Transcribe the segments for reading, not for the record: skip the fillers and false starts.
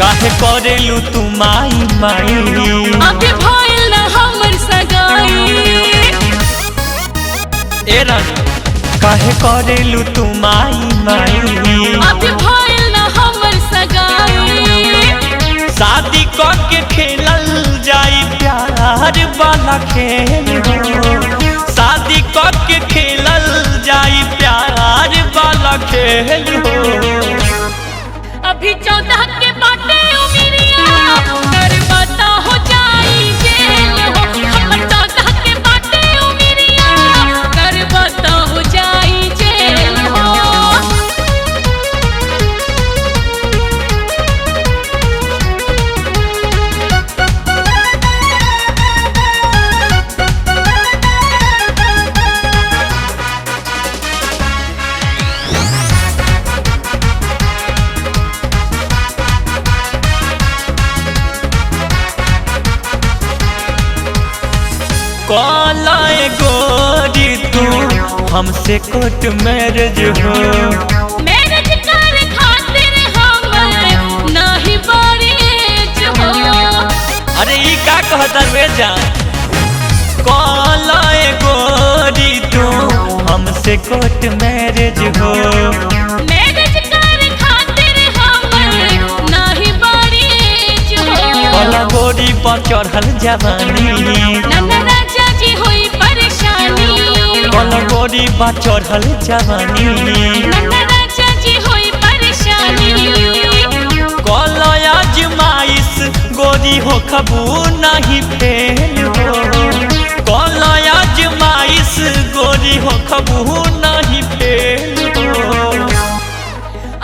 काहे करेलू तू माई माई अभी भइल ना हमर सगाई। ए रानी काहे करेलू तू माई माई अभी भइल ना हमर सगाई। शादी करके खेलल जाई प्यार वाला खेल हो। शादी करके खेलल जाई प्यार वाला खेल हो। अभी 14 के बाटे उमिरिया कर बता हो जाई जेल हो। हमर 14 के बाटे उमिरिया कर बता हो जाई जेल हो। कालाए गोरी तू हमसे कोर्ट मैरिज हो। मैरिज कर खातिर हमर नाही बरेज हो। अरे ई का कहता रे जान। कालाए गोरी तू हमसे कोर्ट मैरिज हो। मैरिज कर खातिर हमर नाही बरेज हो। काला गोरी पर चढ़ल जवानी नन्ना राजा जी होई परेशानी। काला गोरी पर चढ़ल जवानी नन्ना राजा जी होई परेशानी। काला आजमाइश गोरी हो खबू नहीं फेल हो। काला आजमाइश गोरी हो खबू नहीं फेल हो।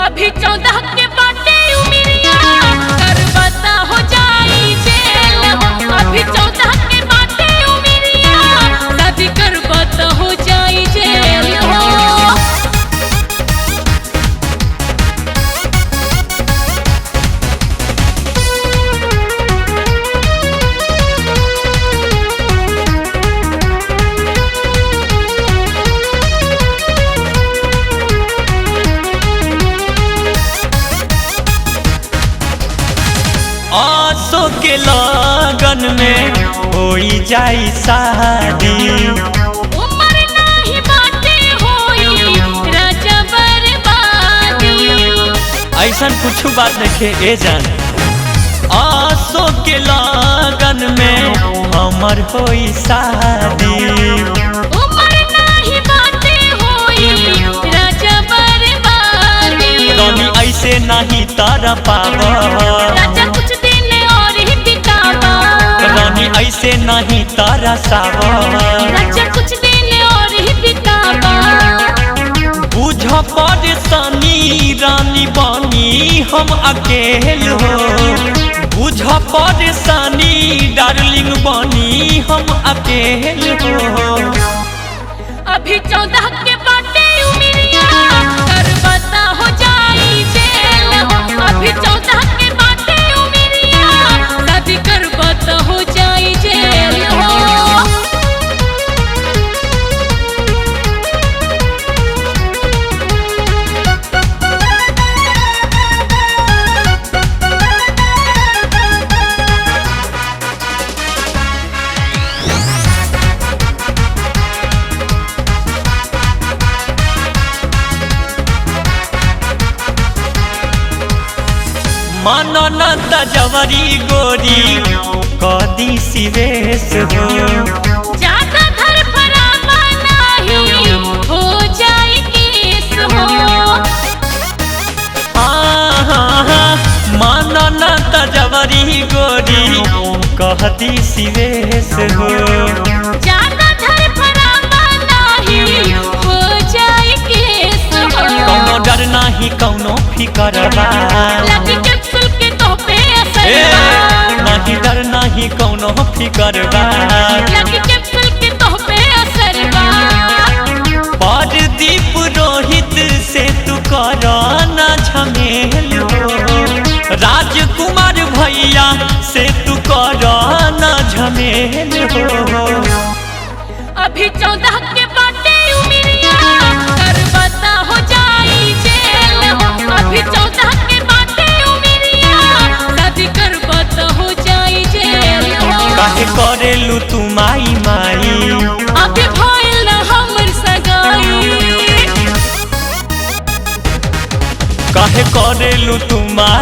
अभी 14 के बाटे उमिरिया कर बता हो जाई जेल हो। अभी 14 के बाटे उमिरिया शादी कर बता हो जाई जेल हो। आसो के लगन में होई जाई शादी। उम्र नाही बाटे होई राजा बर्बादी। ऐसा कुछ बात देखे ए जान। आसो के लगन में हमर होई शादी। उम्र नाही बाटे होई राजा बर्बादी। रानी ऐसे नहीं तारा पावा। राजा कुछ दिन और ही बितावा। रानी ऐसे नहीं तारा सावा। राजा कुछ दिन और ही बितावा। बुझ परेशानी रानी बानी हम अकेल हो। बुझ परेशानी डार्लिंग बानी हम अकेल हो। अभी 14 के बाटे उमिरिया कर बता हो जाई जेल हो। अभी 14 के बाटे उमिरिया शादी कर बता हो जाई जेल हो। मानन तजवरी गोरी कदी सिवेश हो। ज्यादा धर फरावा नाही हो जाए केस हो। मानन तजवरी गोरी कहदी सिवेश हो। ज्यादा धर फरावा नाही हो जाए केस हो। कौनो डर नहीं कौनो फिकरबा। लगी कैप्सूल के तो पे असर ए बा। नहीं डर नहीं कौनो फिकरबा। लगी कैप्सूल के तो पे असर बा। परदीप रोहित से तू कराना झमेल हो। राजकुमार भैया से तू कराना झमेल हो। अभी 14 के बाटे उमिरिया कर बता हो जाई जेल हो। अभी 14 के बाटे उमिरिया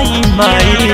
माई माई